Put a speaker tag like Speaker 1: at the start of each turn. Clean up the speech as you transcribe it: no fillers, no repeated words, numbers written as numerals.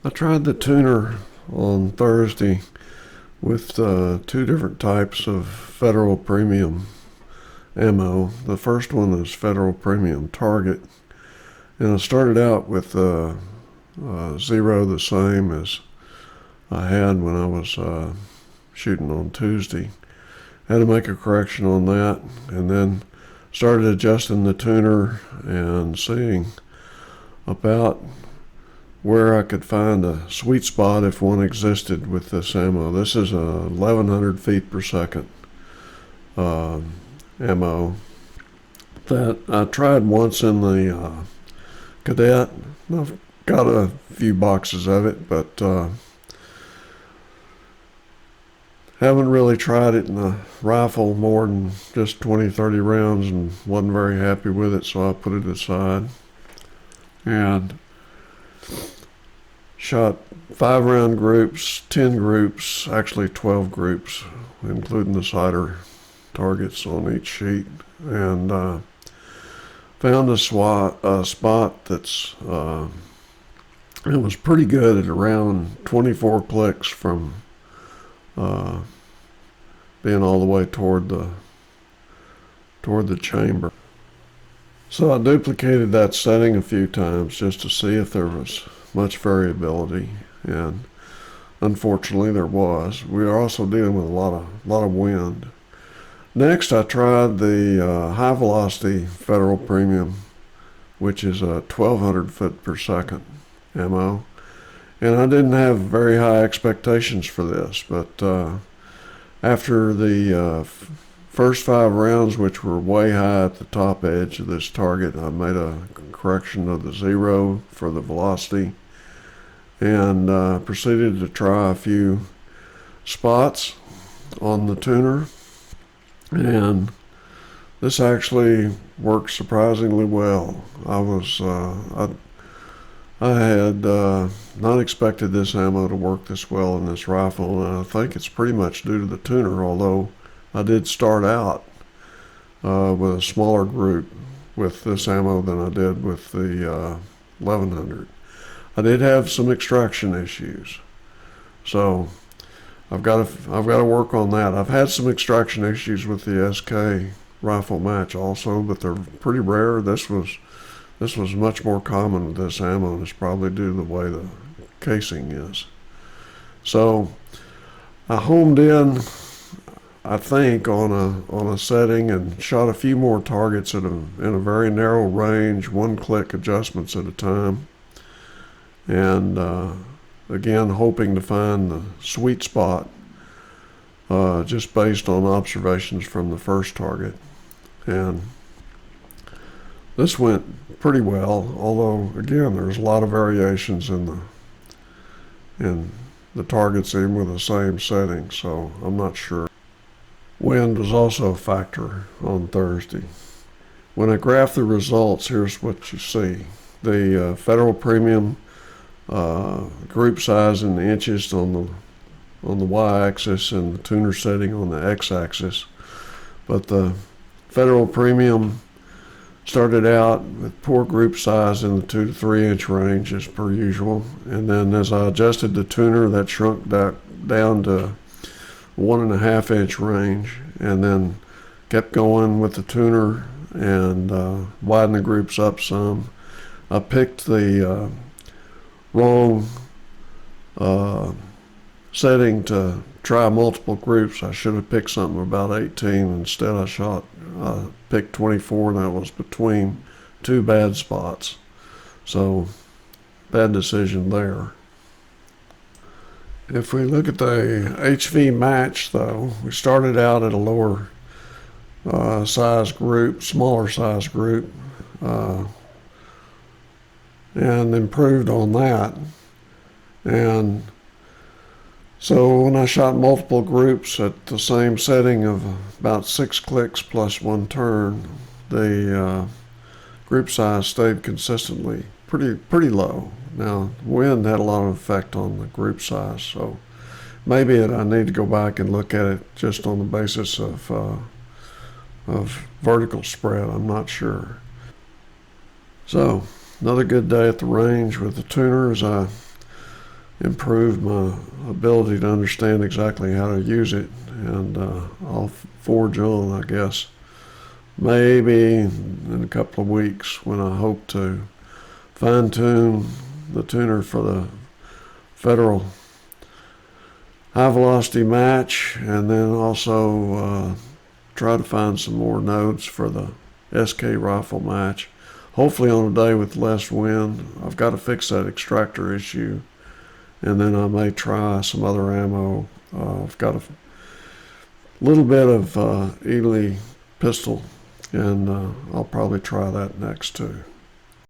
Speaker 1: I tried the tuner on Thursday with two different types of Federal Premium ammo. The first one is Federal Premium Target, and I started out with zero, the same as I had when I was shooting on Tuesday. Had to make a correction on that, and then started adjusting the tuner and seeing about where I could find a sweet spot if one existed with this ammo. This is a 1100 feet per second ammo that I tried once in the Cadet. I've got a few boxes of it, but haven't really tried it in a rifle more than just 20-30 rounds and wasn't very happy with it, so I put it aside and shot 5-round groups, 10 groups, actually 12 groups, including the sighter targets on each sheet, and found a spot that's it was pretty good at around 24 clicks from being all the way toward the chamber. So I duplicated that setting a few times just to see if there was much variability, and unfortunately there was. We are also dealing with a lot of wind. Next, I tried the high velocity Federal Premium, which is a 1200 foot per second ammo, and I didn't have very high expectations for this, but after the first 5 rounds, which were way high at the top edge of this target, I made a correction of the zero for the velocity and proceeded to try a few spots on the tuner, and this actually worked surprisingly well. I had not expected this ammo to work this well in this rifle, and I think it's pretty much due to the tuner, although I did start out with a smaller group with this ammo than I did with the 1100. I did have some extraction issues, so I've got to work on that. I've had some extraction issues with the SK rifle match also, but they're pretty rare. This was much more common with this ammo, and it's probably due to the way the casing is. So I homed in, I think, on a setting and shot a few more targets in a very narrow range, 1-click adjustments at a time, and again hoping to find the sweet spot just based on observations from the first target. And this went pretty well, although again there's a lot of variations in the targets even with the same setting, so I'm not sure. Wind was also a factor on Thursday. When I graph the results, here's what you see. The Federal Premium group size in inches on the y-axis and the tuner setting on the x-axis. But the Federal Premium started out with poor group size in the 2 to 3 inch range as per usual, and then as I adjusted the tuner, that shrunk down to 1.5 inch range, and then kept going with the tuner and widened the groups up some. I picked the wrong setting to try multiple groups. I should have picked something about 18. Instead I picked 24, and that was between 2 bad spots. So bad decision there. If we look at the HV match, though, we started out at a lower size group, smaller size group, and improved on that. And so when I shot multiple groups at the same setting of about 6 clicks plus 1 turn, the group size stayed consistently pretty low. Now, wind had a lot of effect on the group size, so maybe I need to go back and look at it just on the basis of vertical spread. I'm not sure. So, another good day at the range with the tuner as I improved my ability to understand exactly how to use it, and I'll forge on, I guess, maybe in a couple of weeks when I hope to fine-tune the tuner for the federal high velocity match, and then also try to find some more nodes for the SK rifle match. Hopefully on a day with less wind. I've got to fix that extractor issue, and then I may try some other ammo. I've got a little bit of Ely pistol, and I'll probably try that next too.